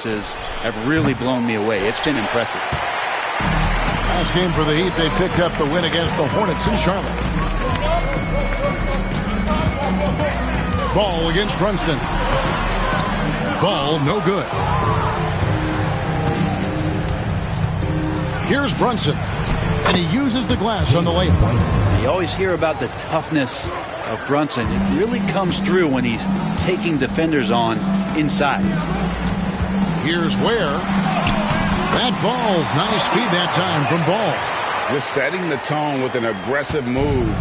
defenses have really blown me away. It's been impressive. Last game for the Heat, they picked up the win against the Hornets in Charlotte. Ball against Brunson. Ball no good. Here's Brunson, and he uses the glass on the layup. You always hear about the toughness of Brunson. It really comes through when he's taking defenders on inside. Here's Ware. That falls. Nice feed that time from Ball. Just setting the tone with an aggressive move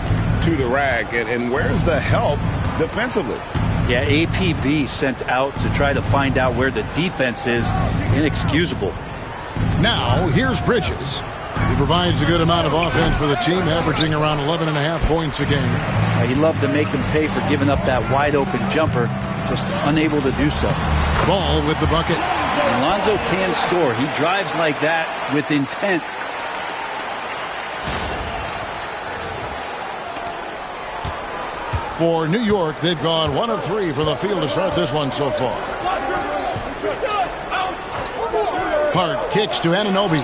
to the rack. And where's the help defensively? Yeah, APB sent out to try to find out where the defense is. Inexcusable. Now, here's Bridges. He provides a good amount of offense for the team, averaging around 11.5 points a game. He'd love to make them pay for giving up that wide-open jumper, just unable to do so. Ball with the bucket. Alonzo can score. He drives like that with intent. For New York, they've gone 1 of 3 for the field to start this one so far. Hart kicks to Anunoby.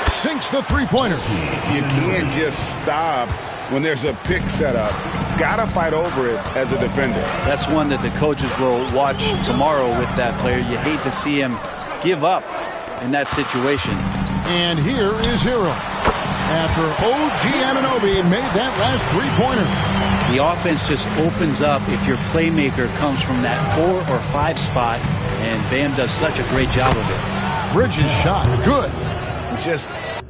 Sinks the three-pointer. You can't just stop when there's a pick set up. Gotta fight over it as a defender. That's one that the coaches will watch tomorrow with that player. You hate to see him give up in that situation. And here is Hero. After OG Anunoby made that last three-pointer. The offense just opens up if your playmaker comes from that 4 or 5 spot, and Bam does such a great job of it. Bridges shot. Good. Just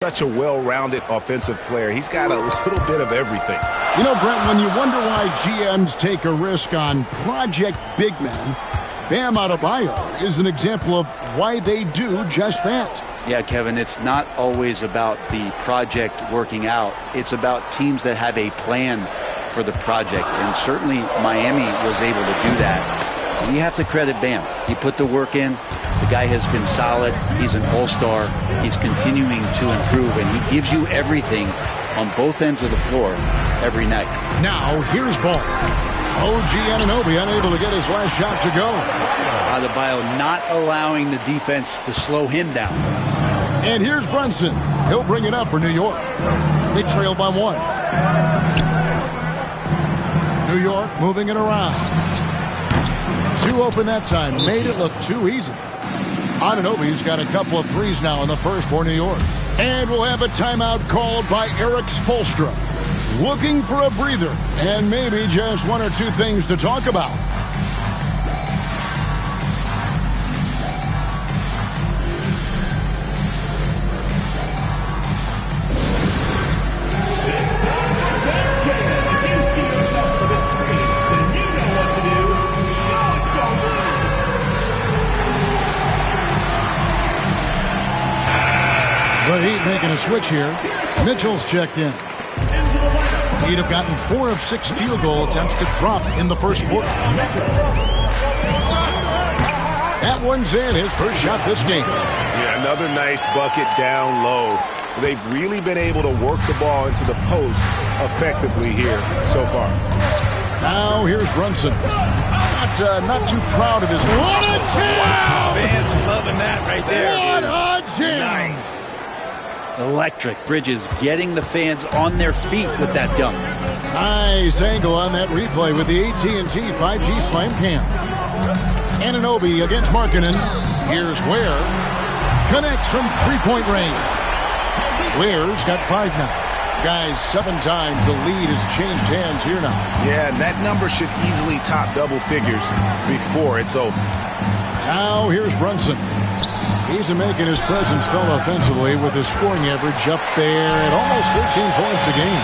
such a well-rounded offensive player. He's got a little bit of everything. You know, Brent, when you wonder why GMs take a risk on project big men, Bam Adebayo is an example of why they do just that. Yeah, Kevin, it's not always about the project working out. It's about teams that have a plan for the project, and certainly Miami was able to do that. And you have to credit Bam. He put the work in. The guy has been solid. He's an all-star. He's continuing to improve, and he gives you everything on both ends of the floor every night. Now, here's Ball. OG Anunoby unable to get his last shot to go. Adebayo not allowing the defense to slow him down. And here's Brunson. He'll bring it up for New York. They trail by 1. New York moving it around. 2 open that time. Made it look too easy. Anunoby's got a couple of threes now in the first for New York. And we'll have a timeout called by Eric Spoelstra. Looking for a breather and maybe just 1 or 2 things to talk about. switch here. Mitchell's checked in. He'd have gotten 4 of 6 field goal attempts to drop in the first quarter. That one's in, his first shot this game. Yeah, another nice bucket down low. They've really been able to work the ball into the post effectively here so far. Now here's Brunson. Not too proud of his... What a jam! Wow, fans loving that right there. What a jam! Nice. Electric. Bridges getting the fans on their feet with that dunk. Nice angle on that replay with the AT&T 5G Slam Cam. Anunoby against Markkanen. Here's Ware. Connects from three-point range. Ware's got 5 now. Guys, 7 times the lead has changed hands here now. Yeah, and that number should easily top double figures before it's over. Now here's Brunson. He's making his presence felt offensively with his scoring average up there at almost 13 points a game.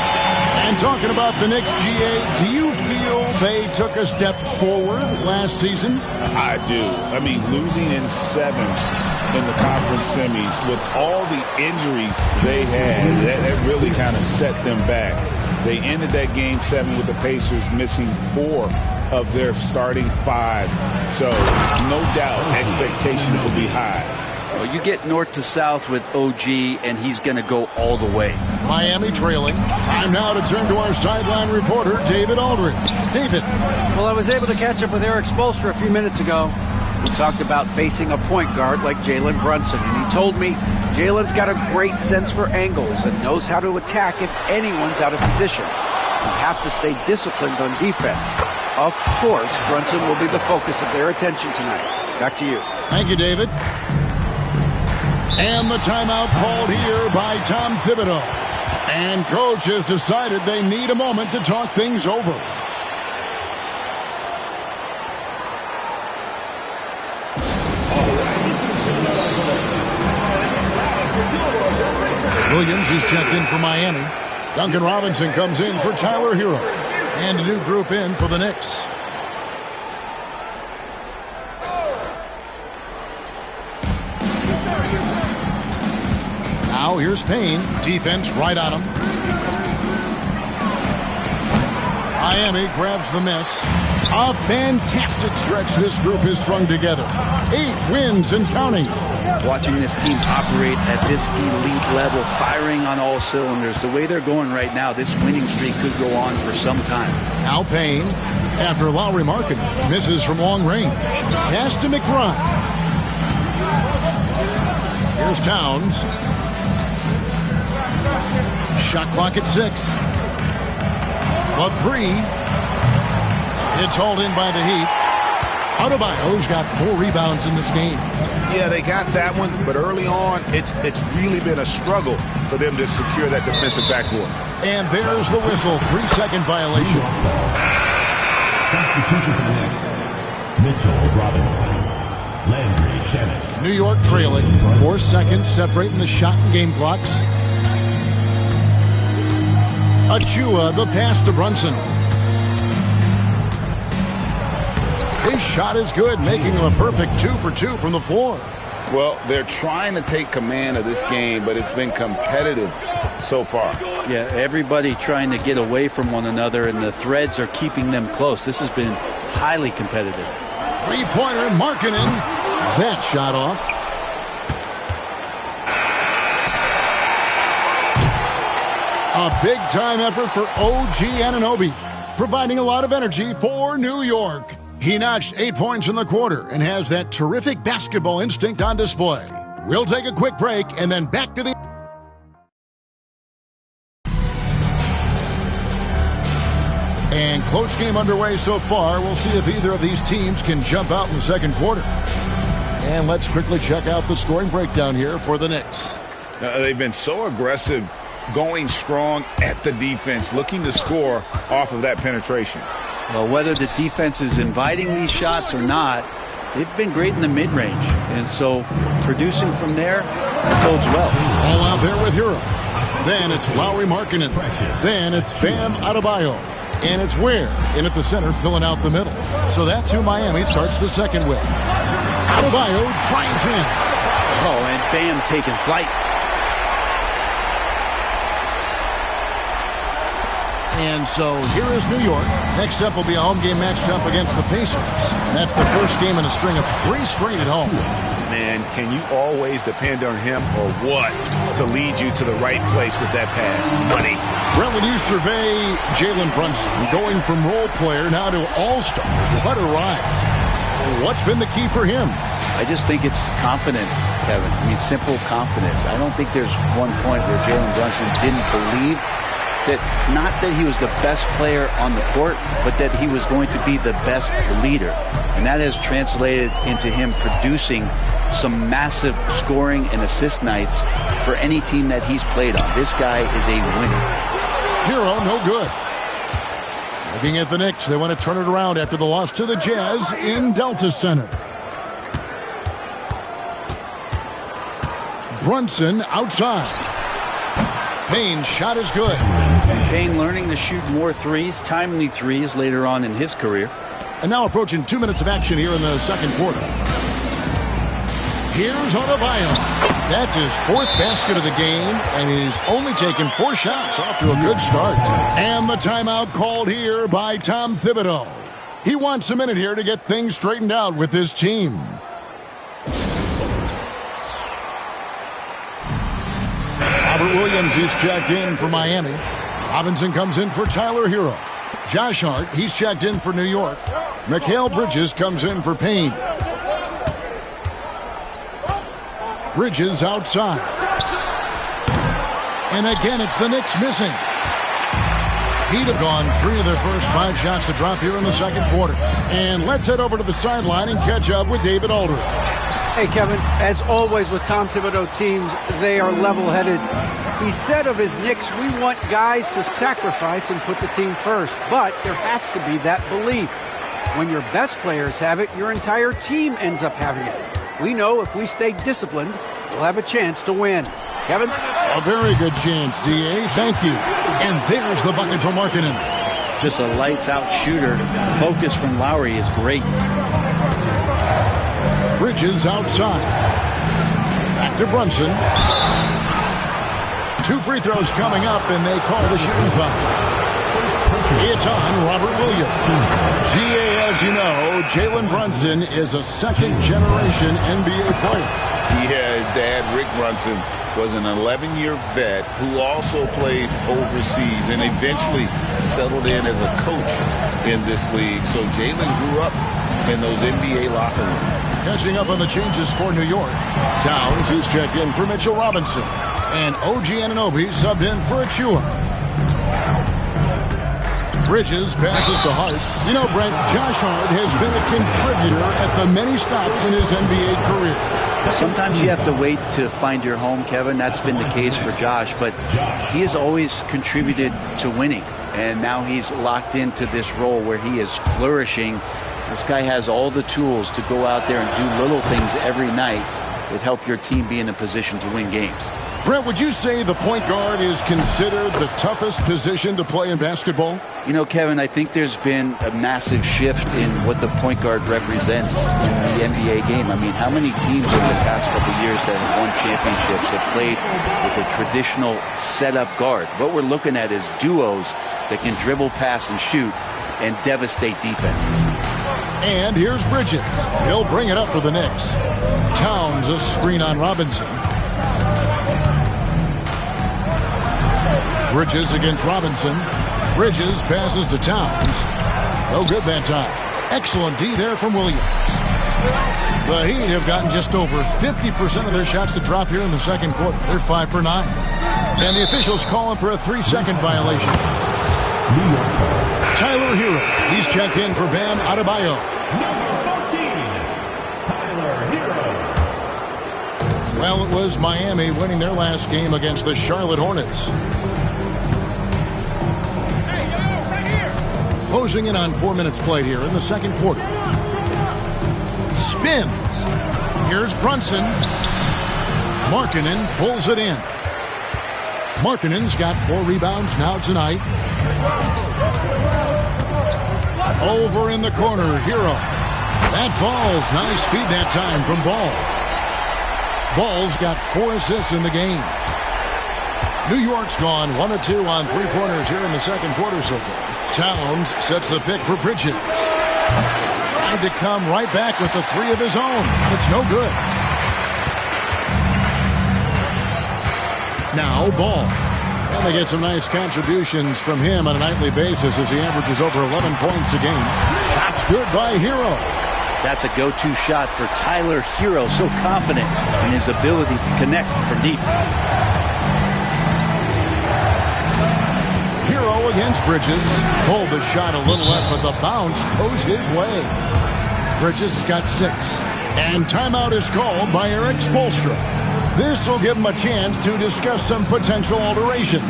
And talking about the Knicks, GA, do you feel they took a step forward last season? I do. I mean, losing in 7 in the conference semis with all the injuries they had, that really kind of set them back. They ended that game 7 with the Pacers missing 4 of their starting 5. So no doubt expectations will be high. Well, you get north to south with OG, and he's going to go all the way. Miami trailing. Time now to turn to our sideline reporter, David Aldridge. David. Well, I was able to catch up with Eric Spoelstra a few minutes ago. We talked about facing a point guard like Jalen Brunson, and he told me Jalen's got a great sense for angles and knows how to attack if anyone's out of position. You have to stay disciplined on defense. Of course, Brunson will be the focus of their attention tonight. Back to you. Thank you, David. And the timeout called here by Tom Thibodeau. And coach has decided they need a moment to talk things over. Williams is checked in for Miami. Duncan Robinson comes in for Tyler Hero. And a new group in for the Knicks. Now here's Payne. Defense right on him. Miami grabs the miss. A fantastic stretch this group has strung together. 8 wins and counting. Watching this team operate at this elite level, firing on all cylinders, the way they're going right now, this winning streak could go on for some time. Now Payne, after Lauri Markkanen misses from long range. Pass to McBride. Here's Towns. Shot clock at 6. A 3. It's hauled in by the Heat. Adebayo's got 4 rebounds in this game. Yeah, they got that one, but early on, it's really been a struggle for them to secure that defensive backboard. And there's the whistle. 3-second violation. Substitution for the Knicks. Mitchell Robinson. Landry Shamet. New York trailing. 4 seconds separating the shot and game clocks. Achua, the pass to Brunson. His shot is good, making him a perfect 2 for 2 from the floor. Well, they're trying to take command of this game, but it's been competitive so far. Yeah, everybody trying to get away from one another, and the threads are keeping them close. This has been highly competitive. 3-pointer, Markkanen. That shot off. A big-time effort for OG Anunoby, providing a lot of energy for New York. He notched 8 points in the quarter and has that terrific basketball instinct on display. We'll take a quick break and then back to the... And close game underway so far. We'll see if either of these teams can jump out in the second quarter. And let's quickly check out the scoring breakdown here for the Knicks. They've been so aggressive, going strong at the defense, looking to score off of that penetration. Well, whether the defense is inviting these shots or not, they've been great in the mid-range. And so producing from there, that bodes well. All out there with Hero. Then it's Lauri Markkanen. Then it's Bam Adebayo. And it's Ware in at the center, filling out the middle. So that's who Miami starts the second with. Adebayo drives in. Oh, and Bam taking flight. And so here is New York. Next up will be a home game matched up against the Pacers. And that's the first game in a string of 3 straight at home. Man, can you always depend on him or what to lead you to the right place with that pass? Money. Brent, when you survey Jalen Brunson going from role player now to all-star, what a rise. What's been the key for him? I just think it's confidence, Kevin. I mean, simple confidence. I don't think there's one point where Jalen Brunson didn't believe that, not that he was the best player on the court, but that he was going to be the best leader. And that has translated into him producing some massive scoring and assist nights for any team that he's played on. This guy is a winner. Hero, no good. Looking at the Knicks, they want to turn it around after the loss to the Jazz in Delta Center. Brunson outside. Payne's shot is good. And Payne learning to shoot more threes, timely threes later on in his career. And now approaching 2 minutes of action here in the second quarter. Here's Adebayo. That's his 4th basket of the game, and he's only taken 4 shots, off to a good start. And the timeout called here by Tom Thibodeau. He wants a minute here to get things straightened out with his team. Robert Williams is checked in for Miami. Robinson comes in for Tyler Hero. Josh Hart, he's checked in for New York. Mikal Bridges comes in for Payne. Bridges outside. And again, it's the Knicks missing. He'd have gone 3 of their first 5 shots to drop here in the second quarter. And let's head over to the sideline and catch up with David Aldridge. Hey, Kevin, as always with Tom Thibodeau teams, they are level-headed. He said of his Knicks, we want guys to sacrifice and put the team first. But there has to be that belief. When your best players have it, your entire team ends up having it. We know if we stay disciplined, we'll have a chance to win. Kevin? A very good chance, D.A. Thank you. And there's the bucket for Markkanen. Just a lights-out shooter. Focus from Lowry is great. Bridges outside. Back to Brunson. 2 free throws coming up, and they call the shooting foul. It's on Robert Williams. GA, as you know, Jalen Brunson is a second-generation NBA player. Yeah, his dad, Rick Brunson, was an 11-year vet who also played overseas and eventually settled in as a coach in this league. So Jalen grew up in those NBA locker rooms. Catching up on the changes for New York. Towns is checked in for Mitchell Robinson. And OG Anunoby subbed in for Achua. Bridges passes to Hart. You know, Brent, Josh Hart has been a contributor at the many stops in his NBA career. Sometimes you have to wait to find your home, Kevin. That's been the case for Josh, but he has always contributed to winning. And now he's locked into this role where he is flourishing. This guy has all the tools to go out there and do little things every night that help your team be in a position to win games. Brent, would you say the point guard is considered the toughest position to play in basketball? You know, Kevin, I think there's been a massive shift in what the point guard represents in the NBA game. I mean, how many teams over the past couple of years that have won championships have played with a traditional setup guard? What we're looking at is duos that can dribble, pass, and shoot and devastate defenses. And here's Bridges. He'll bring it up for the Knicks. Towns a screen on Robinson. Bridges against Robinson. Bridges passes to Towns. No good that time. Excellent D there from Williams. The Heat have gotten just over 50% of their shots to drop here in the second quarter. They're 5 for 9. And the officials calling for a 3-second violation. Tyler Hero. He's checked in for Bam Adebayo. Number 14, Tyler Hero. Well, it was Miami winning their last game against the Charlotte Hornets. Closing in on 4 minutes played here in the second quarter. Spins. Here's Brunson. Markkanen pulls it in. Markkanen's got 4 rebounds now tonight. Over in the corner, Hero. That falls. Nice feed that time from Ball. Ball's got 4 assists in the game. New York's gone 1 of 2 on three-pointers here in the second quarter so far. Towns sets the pick for Bridges. Tried to come right back with the three of his own. It's no good. Now Ball. And they get some nice contributions from him on a nightly basis as he averages over 11 points a game. Shot's good by Hero. That's a go-to shot for Tyler Hero. So confident in his ability to connect from deep. Hero against Bridges. Pulled the shot a little left, but the bounce goes his way. Bridges got 6. And timeout is called by Erik Spoelstra. This will give him a chance to discuss some potential alterations.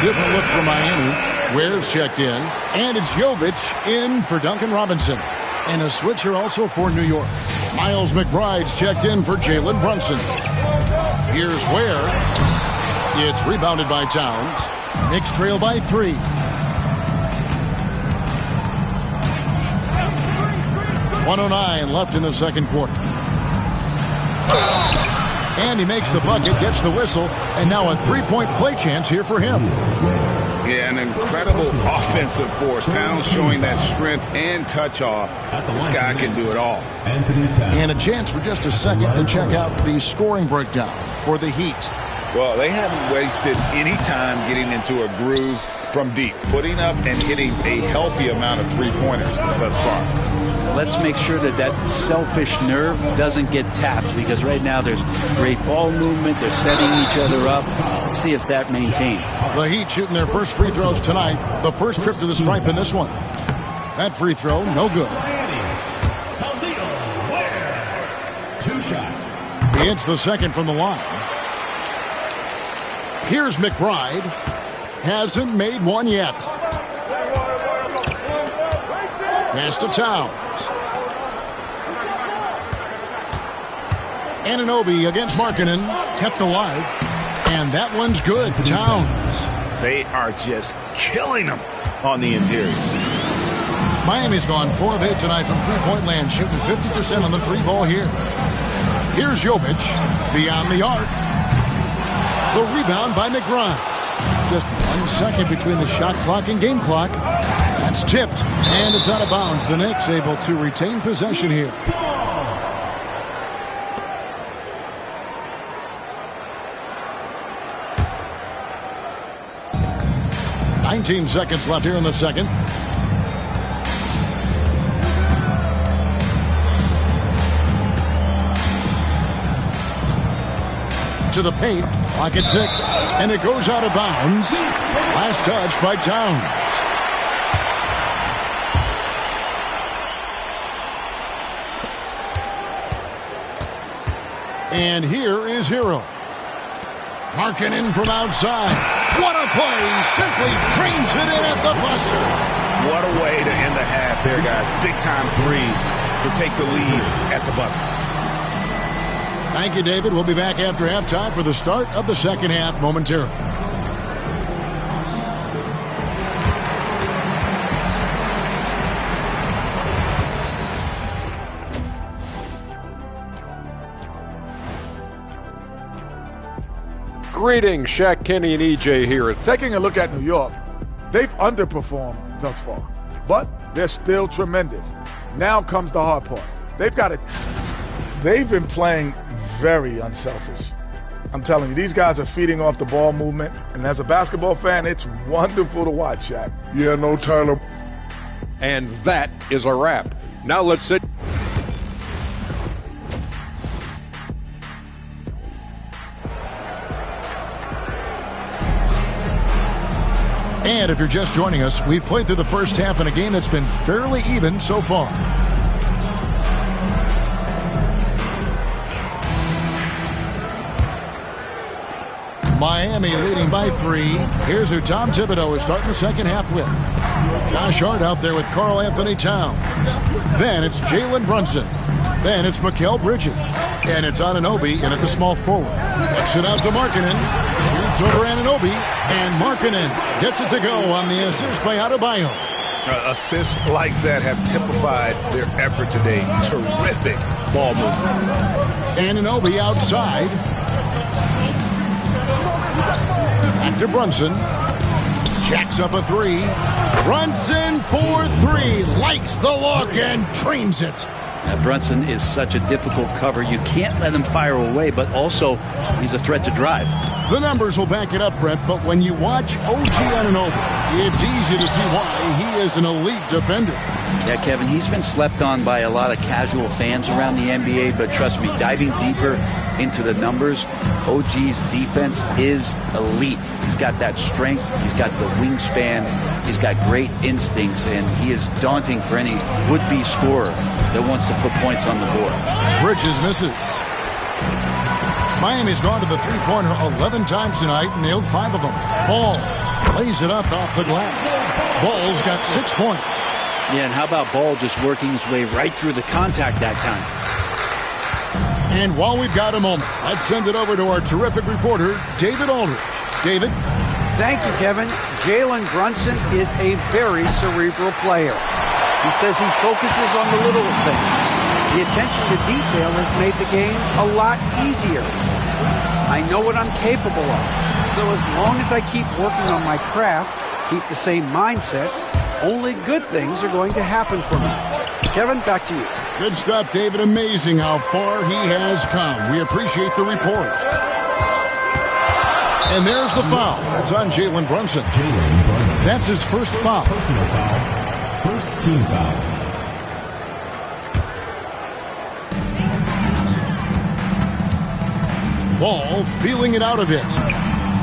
Different look for Miami. Ware's checked in. And it's Jovic in for Duncan Robinson. And a switcher also for New York. Miles McBride's checked in for Jalen Brunson. Here's Ware. It's rebounded by Towns. Knicks trail by 3. .109 left in the second quarter. And he makes the bucket, gets the whistle, and now a three-point play chance here for him. Yeah, an incredible offensive force. Towns showing that strength and touch off. This guy can do it all. And a chance for just a second to check out the scoring breakdown for the Heat. Well, they haven't wasted any time getting into a groove from deep, putting up and hitting a healthy amount of three-pointers thus far. Let's make sure that that selfish nerve doesn't get tapped, because right now there's great ball movement. They're setting each other up. Let's see if that maintains. The Heat shooting their first free throws tonight. The first trip to the stripe in this one. That free throw, no good. 2 shots. He hits the second from the line. Here's McBride. Hasn't made one yet. Pass to Towns. Anunoby against Markkanen, kept alive, and that one's good. Towns. They are just killing them on the interior. Miami's gone 4 of 8 tonight from three-point land, shooting 50% on the three ball here. Here's Jovic, beyond the arc. The rebound by McBride. Just 1 second between the shot clock and game clock. That's tipped, and it's out of bounds. The Knicks able to retain possession here. .19 seconds left here in the second. To the paint, clock at 6, and it goes out of bounds. Last touch by Towns. And here is Hero. Markkanen from outside. What a play. Simply drains it in at the buster. What a way to end the half there, guys. Big-time three to take the lead at the buzzer. Thank you, David. We'll be back after halftime for the start of the second half momentarily. Greetings, Shaq, Kenny, and EJ here. Taking a look at New York, they've underperformed thus far, but they're still tremendous. Now comes the hard part. They've been playing very unselfish. I'm telling you, these guys are feeding off the ball movement, and as a basketball fan, it's wonderful to watch, Shaq. Yeah, no, Tyler. And that is a wrap. Now let's sit. And if you're just joining us, we've played through the first half in a game that's been fairly even so far. Miami leading by 3. Here's who Tom Thibodeau is starting the second half with. Josh Hart out there with Karl Anthony Towns. Then it's Jalen Brunson. Then it's Mikal Bridges. And it's Anunoby in at the small forward. Kicks it out to Markkanen. Shoots over Anunoby. And Markkanen gets it to go on the assist by Adebayo. Assists like that have typified their effort today. Terrific ball movement. Anunoby outside. Back to Brunson. Jacks up a 3. Brunson for 3. Likes the look and trains it. Now, Brunson is such a difficult cover. You can't let him fire away, but also he's a threat to drive. The numbers will back it up, Brent, but when you watch OG Anunoby, it's easy to see why he is an elite defender. Yeah, Kevin, he's been slept on by a lot of casual fans around the NBA, but trust me, diving deeper into the numbers, OG's defense is elite. He's got that strength, he's got the wingspan, he's got great instincts, and he is daunting for any would-be scorer that wants to put points on the board. Bridges misses. Miami's gone to the three-pointer 11 times tonight and nailed 5 of them. Ball lays it up off the glass. Ball's got 6 points. Yeah, and how about Ball just working his way right through the contact that time? And while we've got a moment, let's send it over to our terrific reporter, David Aldridge. David? Thank you, Kevin. Jalen Brunson is a very cerebral player. He says he focuses on the little things. The attention to detail has made the game a lot easier. I know what I'm capable of. So as long as I keep working on my craft, keep the same mindset, only good things are going to happen for me. Kevin, back to you. Good stuff, David. Amazing how far he has come. We appreciate the report. And there's the foul. That's on Jalen Brunson. That's his first foul. Personal foul. First team foul. Ball feeling it out a bit.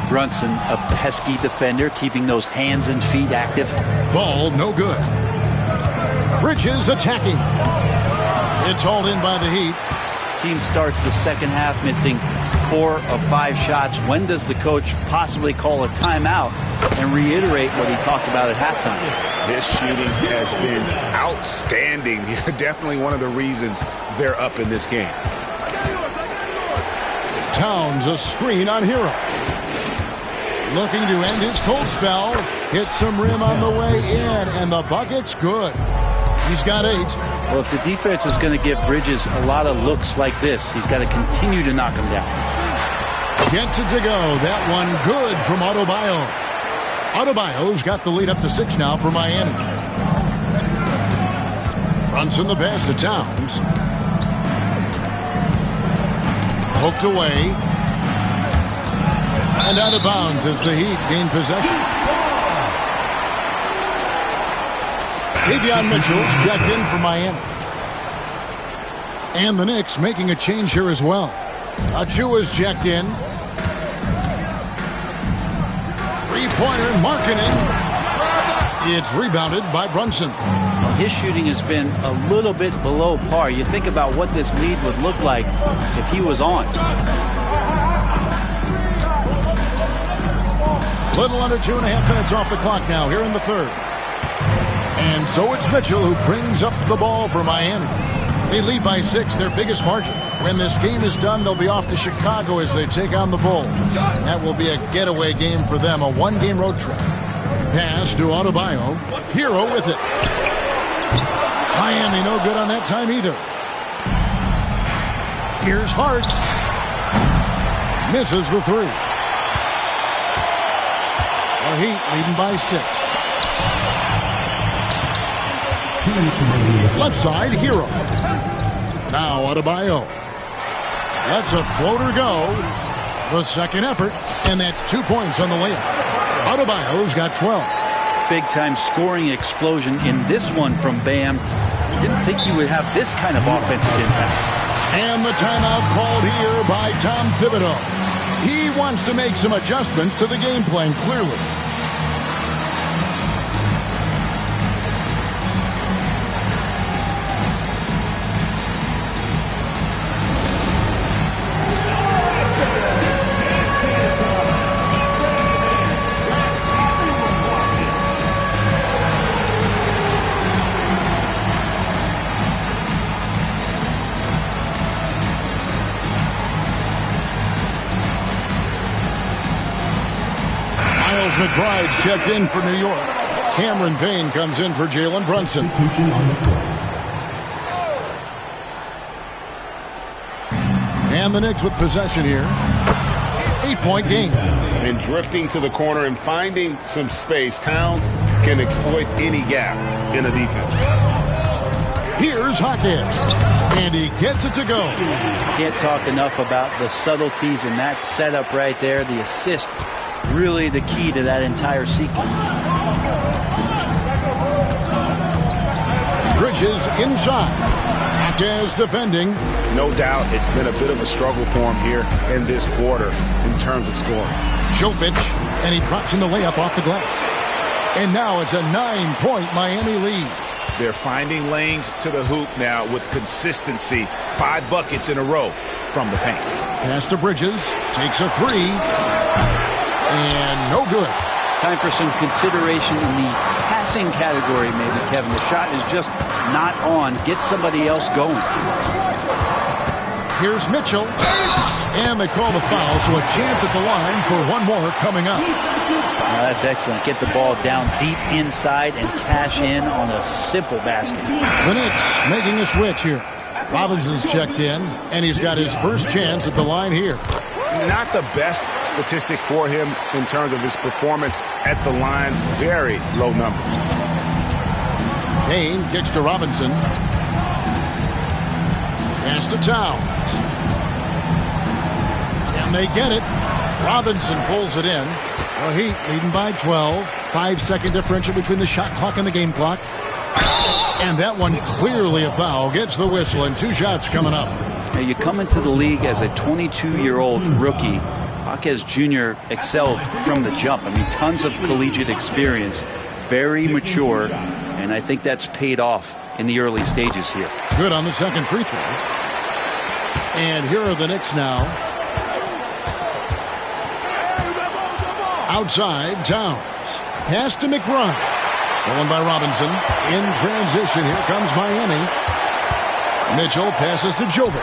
Brunson, a pesky defender, keeping those hands and feet active. Ball no good. Bridges attacking. It's hauled in by the Heat. Team starts the second half missing 4 of 5 shots. When does the coach possibly call a timeout and reiterate what he talked about at halftime? This shooting has been outstanding. Definitely one of the reasons they're up in this game. Towns a screen on Hero. Looking to end his cold spell. Hits some rim on the way in, and the bucket's good. He's got 8. Well, if the defense is going to give Bridges a lot of looks like this, he's got to continue to knock him down. Gets it to go. That one good from Adebayo. Adebayo's got the lead up to 6 now for Miami. Brunson the pass to Towns. Poked away. And out of bounds as the Heat gain possession. Davion Mitchell's checked in for Miami. And the Knicks making a change here as well. Achua's checked in. Three-pointer, Markkanen. It's rebounded by Brunson. His shooting has been a little bit below par. You think about what this lead would look like if he was on. Little under 2.5 minutes off the clock now here in the third. And so it's Mitchell who brings up the ball for Miami. They lead by 6, their biggest margin. When this game is done, they'll be off to Chicago as they take on the Bulls. That will be a getaway game for them, a one-game road trip. Pass to Adebayo. Hero with it. Miami no good on that time either. Here's Hart. Misses the 3. The Heat leading by 6. Left side, Hero. Now Adebayo. Lets a floater go. The second effort, and that's 2 points on the layup. Adebayo's got 12. Big-time scoring explosion in this one from Bam. Didn't think he would have this kind of offensive impact. And the timeout called here by Tom Thibodeau. He wants to make some adjustments to the game plan, clearly. McBride's checked in for New York. Cameron Payne comes in for Jalen Brunson. Substitution on the court. And the Knicks with possession here. 8-point game. And drifting to the corner and finding some space, Towns can exploit any gap in a defense. Here's Hawkins. And he gets it to go. Can't talk enough about the subtleties in that setup right there. The assist, really the key to that entire sequence. Bridges inside. Hawkins defending. No doubt it's been a bit of a struggle for him here in this quarter in terms of scoring. Jovic, and he drops in the layup off the glass. And now it's a 9-point Miami lead. They're finding lanes to the hoop now with consistency. 5 buckets in a row from the paint. Pass to Bridges. Takes a 3. And no good. Time for some consideration in the passing category, maybe, Kevin. The shot is just not on. Get somebody else going. Here's Mitchell. And they call the foul, so a chance at the line for one more coming up. Now that's excellent. Get the ball down deep inside and cash in on a simple basket. The Knicks making a switch here. Robinson's checked in, and he's got his first chance at the line here. Not the best statistic for him in terms of his performance at the line. Very low numbers. Payne kicks to Robinson. Pass to Towns. And they get it. Robinson pulls it in. The Heat leading by 12. 5-second differential between the shot clock and the game clock. And that one clearly a foul. Gets the whistle, and 2 shots coming up. Now you come into the league as a 22-year-old rookie. Hawkins Jr. excelled from the jump. I mean, tons of collegiate experience. Very mature, and I think that's paid off in the early stages here. Good on the second free throw. And here are the Knicks now. Outside, Towns. Pass to McBride. Stolen by Robinson. In transition, here comes Miami. Mitchell passes to Jovic.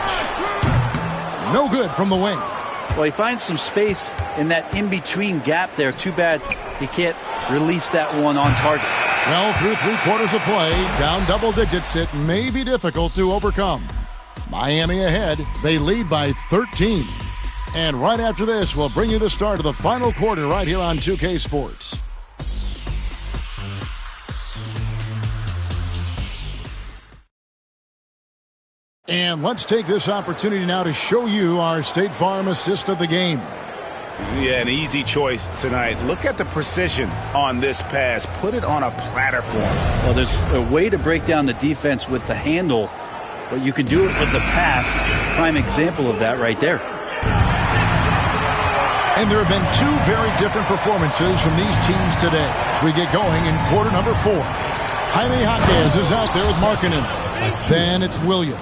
No good from the wing. Well, he finds some space in that in-between gap there. Too bad he can't release that one on target. Well, through 3 quarters of play, down double digits, it may be difficult to overcome. Miami ahead. They lead by 13. And right after this, we'll bring you the start of the final quarter right here on 2K Sports. And let's take this opportunity now to show you our State Farm assist of the game. Yeah, an easy choice tonight. Look at the precision on this pass. Put it on a platform. Well, there's a way to break down the defense with the handle, but you can do it with the pass. Prime example of that right there. And there have been 2 very different performances from these teams today as we get going in quarter number 4. Jaime Jaquez is out there with Markkanen. Then it's Williams.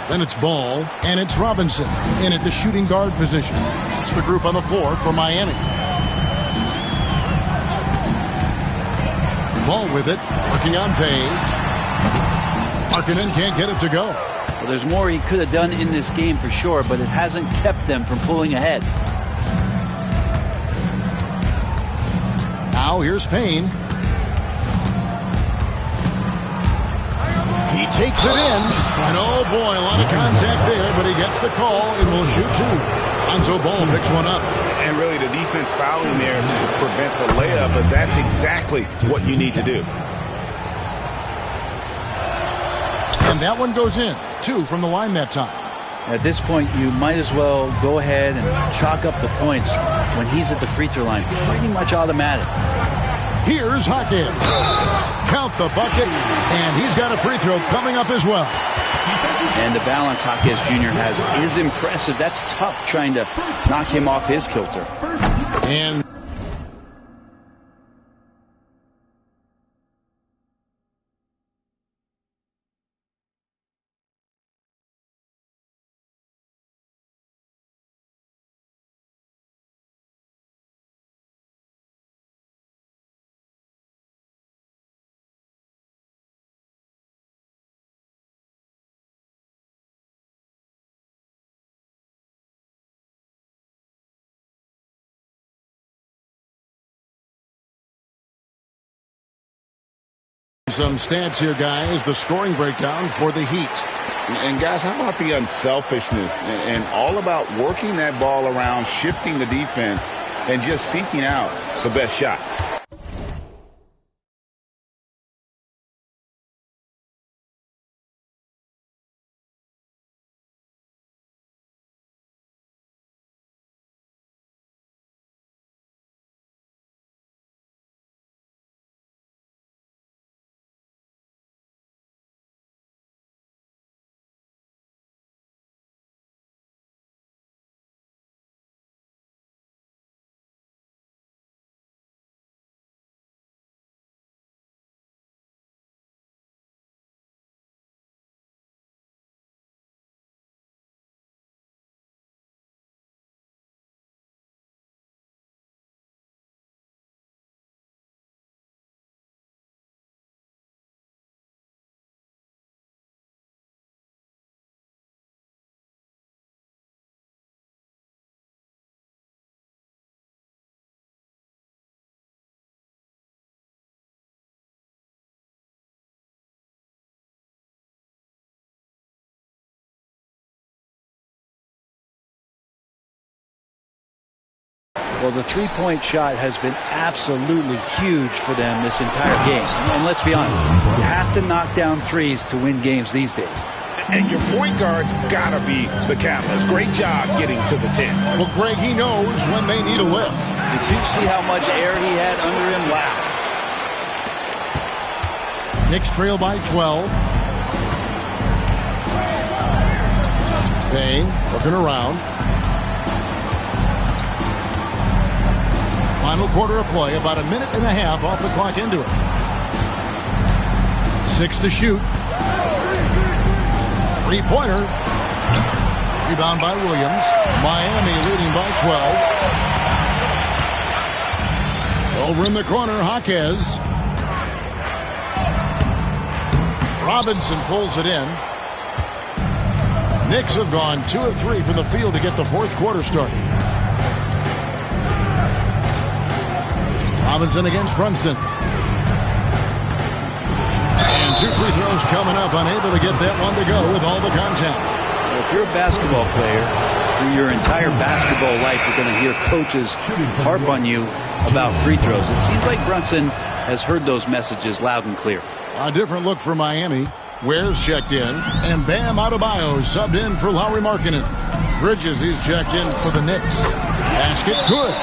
Then it's Ball, and it's Robinson in at the shooting guard position. It's the group on the floor for Miami. Ball with it, working on Payne. Markkanen can't get it to go. Well, there's more he could have done in this game for sure, but it hasn't kept them from pulling ahead. Now here's Payne. He takes it in, and oh boy, a lot of contact there, but he gets the call and will shoot 2. Lonzo Ball picks one up. And really the defense fouling there to prevent the layup, but that's exactly what you need to do. And that one goes in. 2 from the line that time. At this point, you might as well go ahead and chalk up the points when he's at the free throw line. Pretty much automatic. Here's Hawkins. Count the bucket, and he's got a free throw coming up as well. And the balance Hawkins Jr. has is impressive. That's tough trying to knock him off his kilter. And Some stats here, guys. The scoring breakdown for the Heat. And guys, how about the unselfishness and all about working that ball around, shifting the defense, and just seeking out the best shot. Well, the three-point shot has been absolutely huge for them this entire game. And let's be honest, you have to knock down threes to win games these days. And your point guard's got to be the catalyst. Great job getting to the 10. Well, Greg, he knows when they need a lift. Did you see how much air he had under him? Wow. Knicks trail by 12. Payne looking around. Final quarter of play, about a minute and a half off the clock into it. 6 to shoot. Three-pointer. Rebound by Williams. Miami leading by 12. Over in the corner, Jaquez. Robinson pulls it in. Knicks have gone 2 of 3 from the field to get the fourth quarter started. Robinson against Brunson. And 2 free throws coming up. Unable to get that one to go with all the contact. Well, if you're a basketball player, through your entire basketball life, you're going to hear coaches harp on you about free throws. It seems like Brunson has heard those messages loud and clear. A different look for Miami. Ware's checked in. And Bam Adebayo subbed in for Lauri Markkanen. Bridges, he's checked in for the Knicks. Basket good.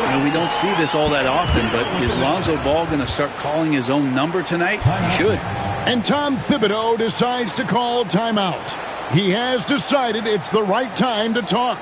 You know, we don't see this all that often, but is Lonzo Ball going to start calling his own number tonight? He should. And Tom Thibodeau decides to call timeout. He has decided it's the right time to talk.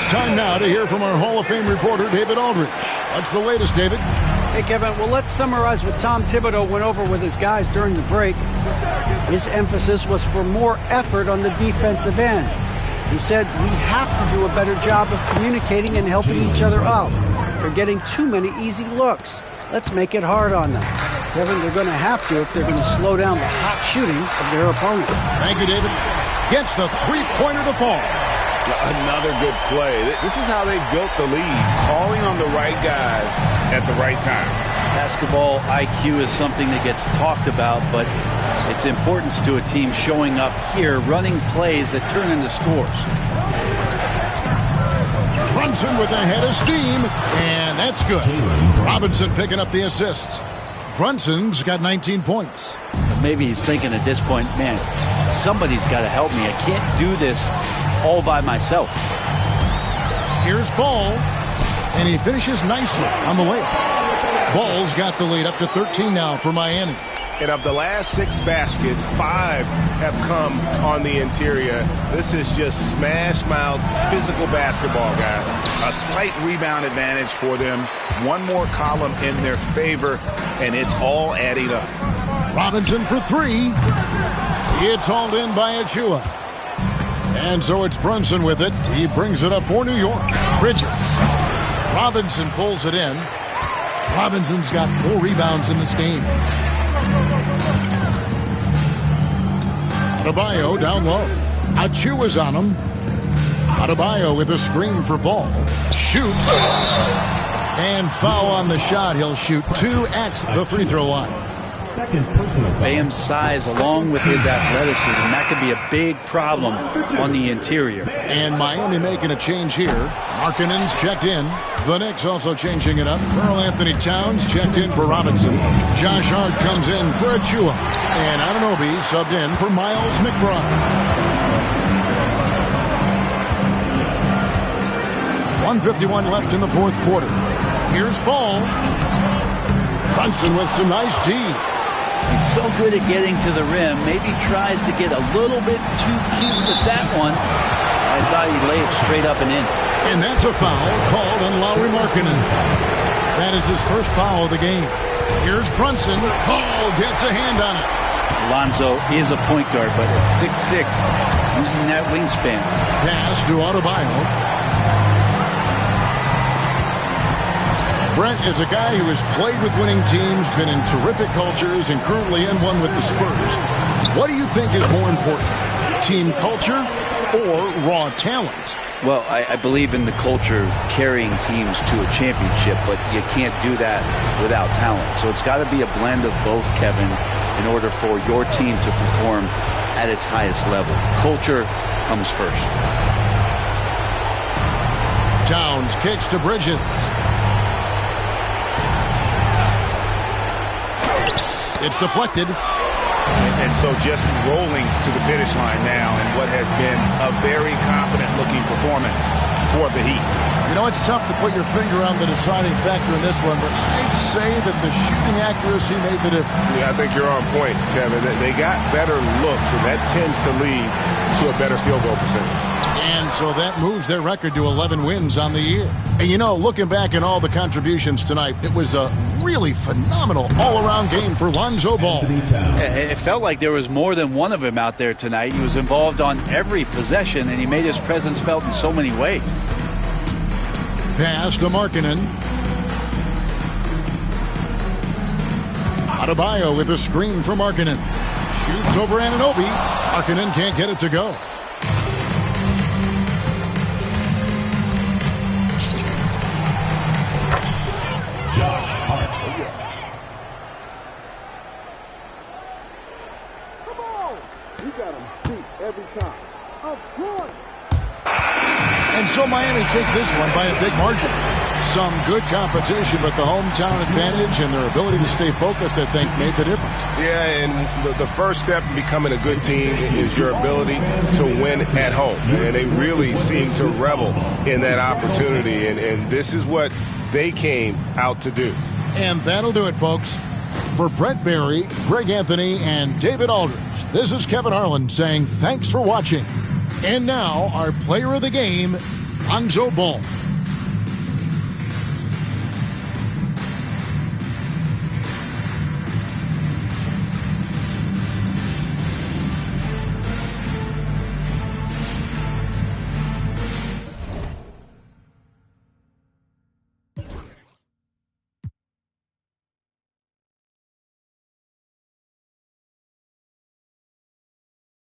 Time now to hear from our Hall of Fame reporter, David Aldridge. What's the latest, David? Hey, Kevin. Well, let's summarize what Tom Thibodeau went over with his guys during the break. His emphasis was for more effort on the defensive end. He said, we have to do a better job of communicating and helping each other out. They're getting too many easy looks. Let's make it hard on them. Kevin, they're going to have to if they're going to slow down the hot shooting of their opponent. Thank you, David. Gets the three-pointer to fall. Another good play. This is how they built the lead, calling on the right guys at the right time. Basketball IQ is something that gets talked about, but its importance to a team showing up here, running plays that turn into scores. Brunson with a head of steam, and that's good. Robinson picking up the assist. Brunson's got 19 points. Maybe he's thinking at this point, man, somebody's got to help me. I can't do this all by myself. Here's Ball, and he finishes nicely on the layup. Ball's got the lead up to 13 now for Miami. And of the last 6 baskets, 5 have come on the interior. This is just smash-mouth physical basketball, guys. A slight rebound advantage for them. One more column in their favor, and it's all adding up. Robinson for 3. It's hauled in by Achua. And so it's Brunson with it. He brings it up for New York. Bridges. Robinson pulls it in. Robinson's got 4 rebounds in this game. Adebayo down low. Achu is on him. Adebayo with a screen for Ball. Shoots. And foul on the shot. He'll shoot 2 at the free throw line. Second personal foul. Bam's size along with his athleticism, that could be a big problem on the interior. And Miami making a change here. Markkanen's checked in. The Knicks also changing it up. Karl Anthony Towns checked in for Robinson. Josh Hart comes in for Achua. And Anunoby subbed in for Miles McBride. 1:51 left in the fourth quarter. Here's Ball. Brunson with some nice D. He's so good at getting to the rim. Maybe tries to get a little bit too cute with that one. I thought he'd lay it straight up and in. And that's a foul called on Lauri Markkanen. That is his first foul of the game. Here's Brunson. Ball gets a hand on it. Lonzo is a point guard, but at 6'6", using that wingspan. Pass to Adebayo. Brent is a guy who has played with winning teams, been in terrific cultures, and currently in one with the Spurs. What do you think is more important, team culture or raw talent? Well, I believe in the culture carrying teams to a championship, but you can't do that without talent. So it's got to be a blend of both, Kevin, in order for your team to perform at its highest level. Culture comes first. Towns kicks to Bridges. It's deflected. And so just rolling to the finish line now in what has been a very confident-looking performance for the Heat. You know, it's tough to put your finger on the deciding factor in this one, but I'd say that the shooting accuracy made the difference. Yeah, I think you're on point, Kevin. They got better looks, and that tends to lead to a better field goal percentage. And so that moves their record to 11 wins on the year. And you know, looking back at all the contributions tonight, it was a really phenomenal all-around game for Lonzo Ball. It felt like there was more than one of him out there tonight. He was involved on every possession, and he made his presence felt in so many ways. Pass to Markkanen. Adebayo with a screen for Markkanen. Shoots over Anunoby. Markkanen can't get it to go. Josh Hart. Come on! You got him beat every time. Of course! And so Miami takes this one by a big margin. Some good competition, but the hometown advantage and their ability to stay focused, I think, made the difference. Yeah, and the first step in becoming a good team is your ability to win at home. And they really seem to revel in that opportunity. And this is what they came out to do. And that'll do it, folks. For Brent Barry, Greg Anthony, and David Aldridge, this is Kevin Harlan saying thanks for watching. And now, our player of the game, Lonzo Ball.